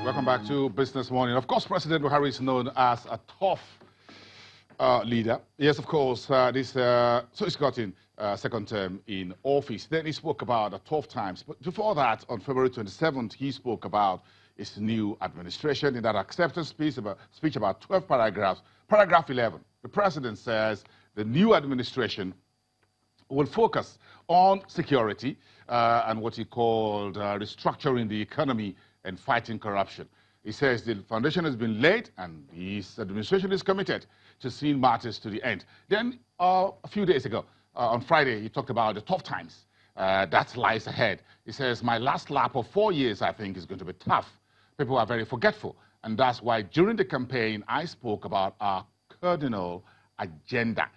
Welcome back to Business Morning. Of course, President Buhari is known as a tough leader. Yes, of course, so he's got in second term in office. Then he spoke about the tough times. But before that, on February 27th, he spoke about his new administration in that acceptance speech about 12 paragraphs. Paragraph 11, the president says the new administration will focus on security and what he called restructuring the economy and fighting corruption. He says the foundation has been laid and his administration is committed to seeing matters to the end. Then a few days ago, on Friday, he talked about the tough times that lies ahead. He says, my last lap of 4 years, I think, is going to be tough. People are very forgetful. And that's why during the campaign, I spoke about our cardinal agenda.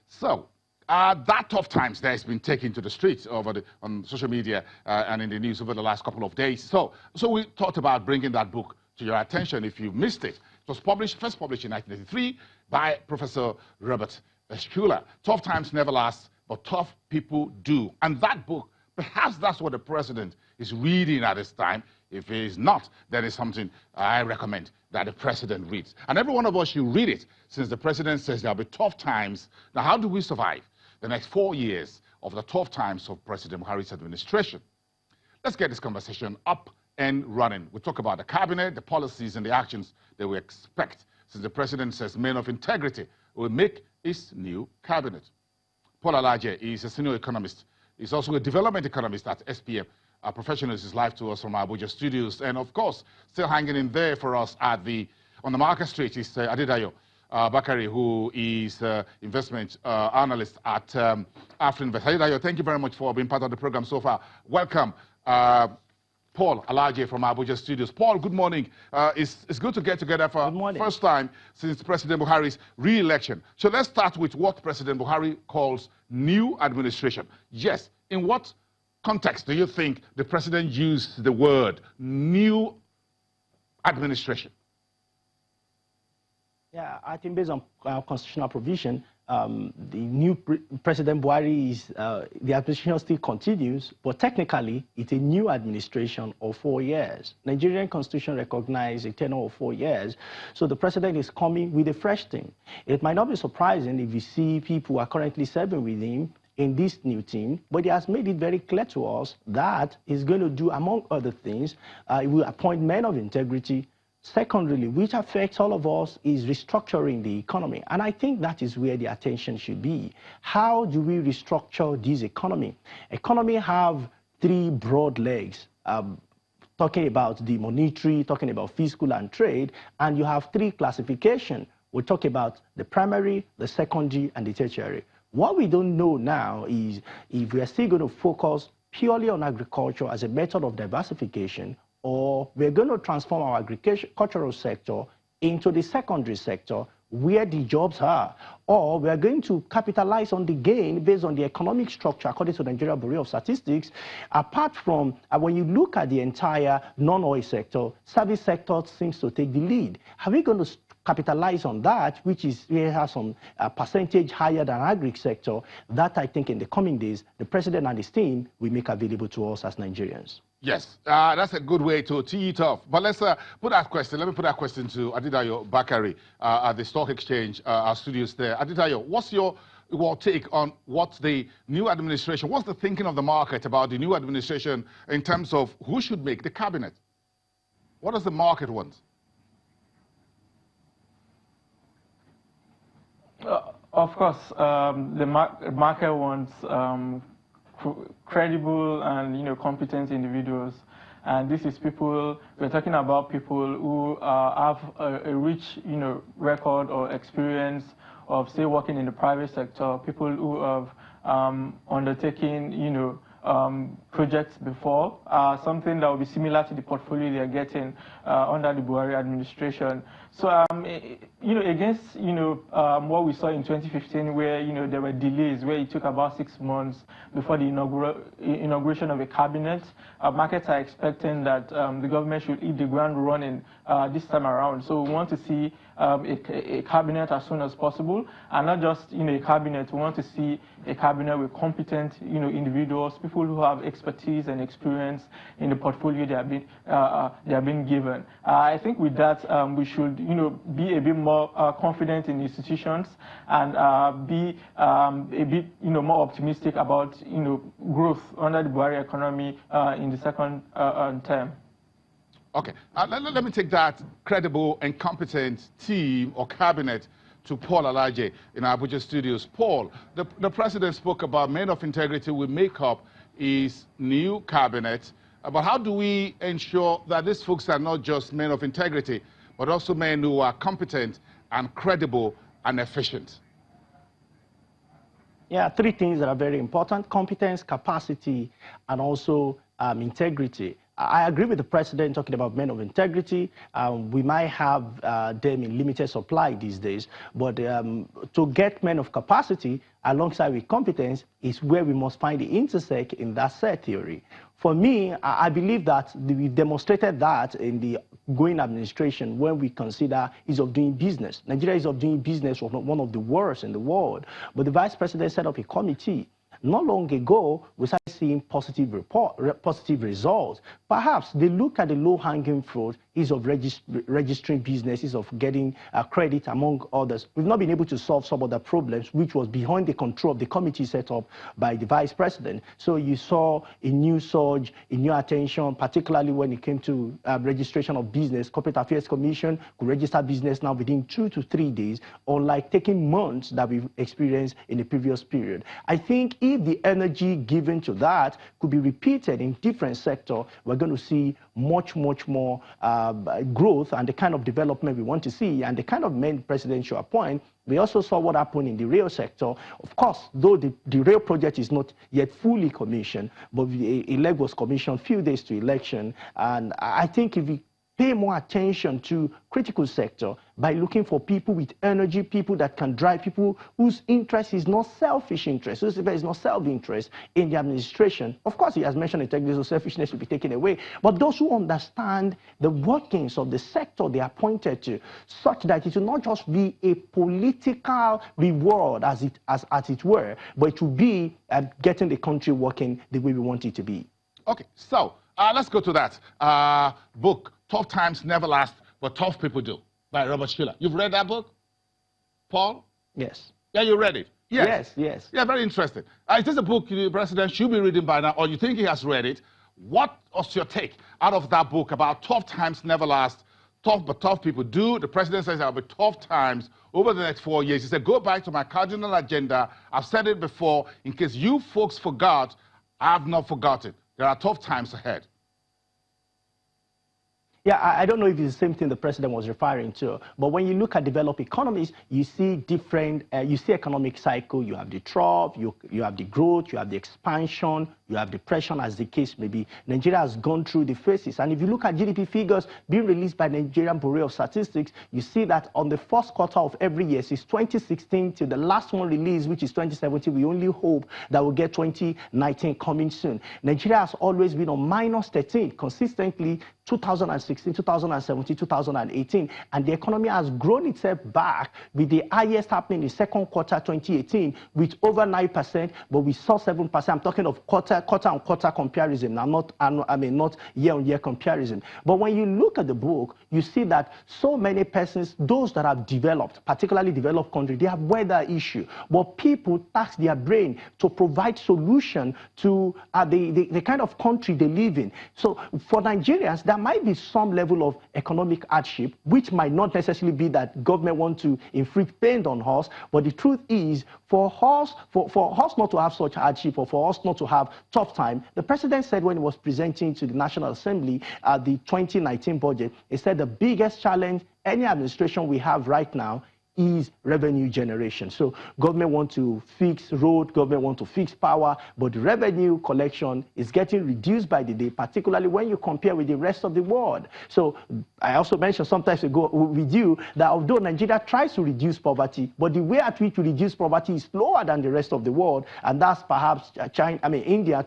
So that tough times there has been taken to the streets on social media and in the news over the last couple of days. So we thought about bringing that book to your attention if you missed it. It was first published in 1983 by Professor Robert Schuller. Tough times never last, but tough people do. And that book, perhaps that's what the president is reading at this time. If it is not, then it's something I recommend that the president reads. And every one of us should read it, since the president says there'll be tough times. Now, how do we survive the next 4 years of the tough times of President Buhari's administration? Let's get this conversation up and running. We'll talk about the cabinet, the policies, and the actions that we expect, since the president says men of integrity will make his new cabinet. Paul Alaje is a senior economist. He's also a development economist at SPM. Our professional is live to us from our Abuja studios. And of course, still hanging in there for us on the Market Street is Adedayo Bakari, who is investment analyst at Afrinvest. Adedayo, thank you very much for being part of the program so far. Welcome. Paul Alaje from Abuja studios. Paul, good morning. It's good to get together for the first time since President Buhari's re-election. So let's start with what President Buhari calls new administration. Yes, in what context do you think the president used the word new administration? Yeah, I think based on constitutional provision, the new President Buhari is, the administration still continues, but technically it's a new administration of 4 years. Nigerian constitution recognizes a tenure of 4 years, so the president is coming with a fresh thing. It might not be surprising if you see people who are currently serving with him in this new team, but he has made it very clear to us that he's going to do, among other things, he will appoint men of integrity. Secondly, which affects all of us, is restructuring the economy. And I think that is where the attention should be. How do we restructure this economy? Economy have 3 broad legs. Talking about the monetary, talking about fiscal and trade, and you have 3 classifications. We'll talk about the primary, the secondary, and the tertiary. What we don't know now is if we are still going to focus purely on agriculture as a method of diversification, or we're going to transform our agricultural sector into the secondary sector where the jobs are, or we're going to capitalize on the gain based on the economic structure according to the Nigeria Bureau of Statistics. Apart from, when you look at the entire non-oil sector, service sector seems to take the lead. Are we going to capitalize on that, which is we have some percentage higher than agri sector? That I think in the coming days, the president and his team will make available to us as Nigerians. Yes, that's a good way to tee it off. But let's put that question. Let me put that question to Adedayo Bakari at the Stock Exchange, our studios there. Adedayo, what's your take on what the new administration, what's the thinking of the market about the new administration in terms of who should make the cabinet? What does the market want? Of course, the market wants credible and competent individuals, and this is people. We're talking about people who have a rich record or experience of, say, working in the private sector. People who have undertaken projects before, something that will be similar to the portfolio they're getting under the Buhari administration. So, against, what we saw in 2015, where, there were delays, where it took about 6 months before the inauguration of a cabinet, markets are expecting that the government should hit the ground running this time around. So we want to see a cabinet as soon as possible, and not just, a cabinet. We want to see a cabinet with competent, individuals, people who have expertise and experience in the portfolio they are being given. I think with that, we should, be a bit more confident in institutions and be a bit, more optimistic about, growth under the Buhari economy in the second term. Okay, let me take that credible and competent team or cabinet to Paul Alaje in our Abuja studios. Paul, the president spoke about men of integrity will make up his new cabinet. But how do we ensure that these folks are not just men of integrity, but also men who are competent and credible and efficient? Yeah, 3 things that are very important: competence, capacity, and also integrity. I agree with the president talking about men of integrity. We might have them in limited supply these days, but to get men of capacity alongside with competence is where we must find the intersect in that set theory. For me, I believe that we demonstrated that in the going administration when we consider ease of doing business. Nigeria ease of doing business was one of the worst in the world, but the vice president set up a committee. Not long ago, we started seeing positive results. Perhaps they look at the low-hanging fruit, ease of registering businesses, of getting credit, among others. We've not been able to solve some of the problems, which was behind the control of the committee set up by the vice president. So you saw a new surge, a new attention, particularly when it came to registration of business. Corporate Affairs Commission could register business now within 2 to 3 days, unlike taking months that we've experienced in the previous period. I think if the energy given to that could be repeated in different sectors, we're going to see much more growth and the kind of development we want to see and the kind of men president should appoint. We also saw what happened in the rail sector. Of course, though the rail project is not yet fully commissioned, but a leg was commissioned a few days to election. And I think if we pay more attention to critical sector by looking for people with energy, people that can drive, people whose interest is not selfish interest, whose interest is not self-interest in the administration. Of course, he has mentioned integrity, so selfishness will be taken away. But those who understand the workings of the sector they are appointed to, such that it will not just be a political reward, as it were, but it will be getting the country working the way we want it to be. Okay, so let's go to that book, Tough Times Never Last, but Tough People Do, by Robert Schiller. You've read that book, Paul? Yes. Yeah, you read it? Yes. Yeah, very interesting. Is this a book the president should be reading by now, or you think he has read it? What was your take out of that book about tough times never last, tough but tough people do? The president says there will be tough times over the next 4 years. He said, go back to my cardinal agenda. I've said it before. In case you folks forgot, I have not forgotten. There are tough times ahead. Yeah, I don't know if it's the same thing the president was referring to, but when you look at developed economies, you see different, you see economic cycle. You have the trough, you have the growth, you have the expansion, you have depression, as the case may be. Nigeria has gone through the phases. And if you look at GDP figures being released by Nigerian Bureau of Statistics, you see that on the first quarter of every year, since 2016 to the last one released, which is 2017, we only hope that we'll get 2019 coming soon. Nigeria has always been on -13 consistently, 2016, 2017, 2018, and the economy has grown itself back, with the highest happening in second quarter 2018 with over 9%, but we saw 7%. I'm talking of quarter-on-quarter comparison, not year-on-year comparison. But when you look at the book, you see that so many persons, those that have developed, particularly developed countries, they have weather issue, but people tax their brain to provide solution to the kind of country they live in. So for Nigerians, there might be some level of economic hardship, which might not necessarily be that government want to inflict pain on us, but the truth is, for us not to have such hardship, or for us not to have tough time, the president said when he was presenting to the National Assembly the 2019 budget, he said the biggest challenge any administration we have right now is revenue generation. So government want to fix road, government want to fix power, but the revenue collection is getting reduced by the day, particularly when you compare with the rest of the world. So I also mentioned sometimes ago with you that although Nigeria tries to reduce poverty, but the way at which we reduce poverty is slower than the rest of the world, and that's perhaps India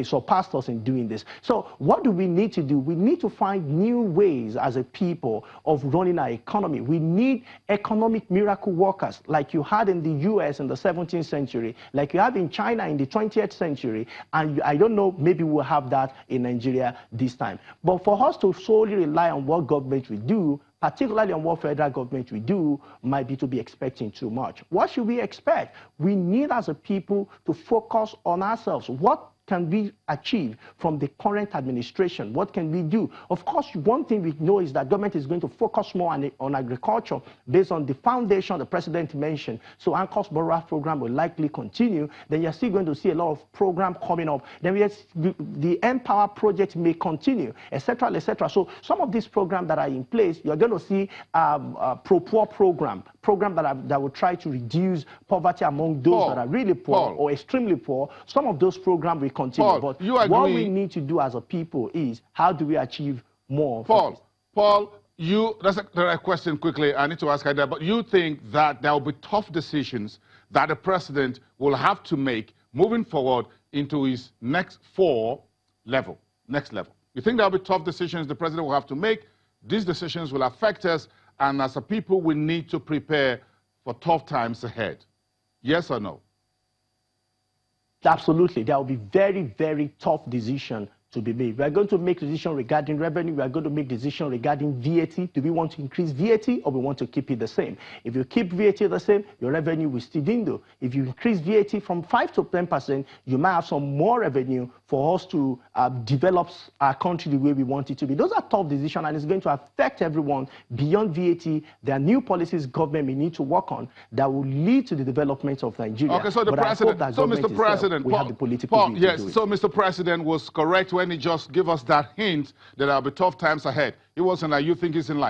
surpassed us in doing this. So what do we need to do? We need to find new ways as a people of running our economy. We need economic miracle workers like you had in the US in the 17th century, like you have in China in the 20th century, and I don't know, maybe we'll have that in Nigeria this time. But for us to solely rely on what government will do, particularly on what federal government will do, might be to be expecting too much. What should we expect? We need as a people to focus on ourselves. What can we achieve from the current administration? What can we do? Of course, one thing we know is that government is going to focus more on agriculture based on the foundation the president mentioned. So ANCO's borrower program will likely continue. Then you're still going to see a lot of program coming up. Then the Empower project may continue, etc., etc. So some of these programs that are in place, you're going to see pro-poor program that will try to reduce poverty among those that are really poor or extremely poor. Some of those programs will continue. But what we need to do as a people is, how do we achieve more? Paul, that's a question quickly. I need to ask Haidar, but you think that there will be tough decisions that the president will have to make moving forward into his next level? You think there will be tough decisions the president will have to make? These decisions will affect us, and as a people, we need to prepare for tough times ahead. Yes or no? Absolutely. There will be very, very tough decisions to be made. We are going to make decisions regarding revenue. We are going to make decisions regarding VAT. Do we want to increase VAT or we want to keep it the same? If you keep VAT the same, your revenue will still dwindle. If you increase VAT from 5 to 10%, you might have some more revenue for us to develop our country the way we want it to be. Those are tough decisions, and it's going to affect everyone. Beyond VAT, there are new policies government may need to work on that will lead to the development of Nigeria. Okay, so the president, Mr. President, we have the political will yes, to do it. So Mr. President was correct when he just gave us that hint that there will be tough times ahead. It wasn't like you think it's in line.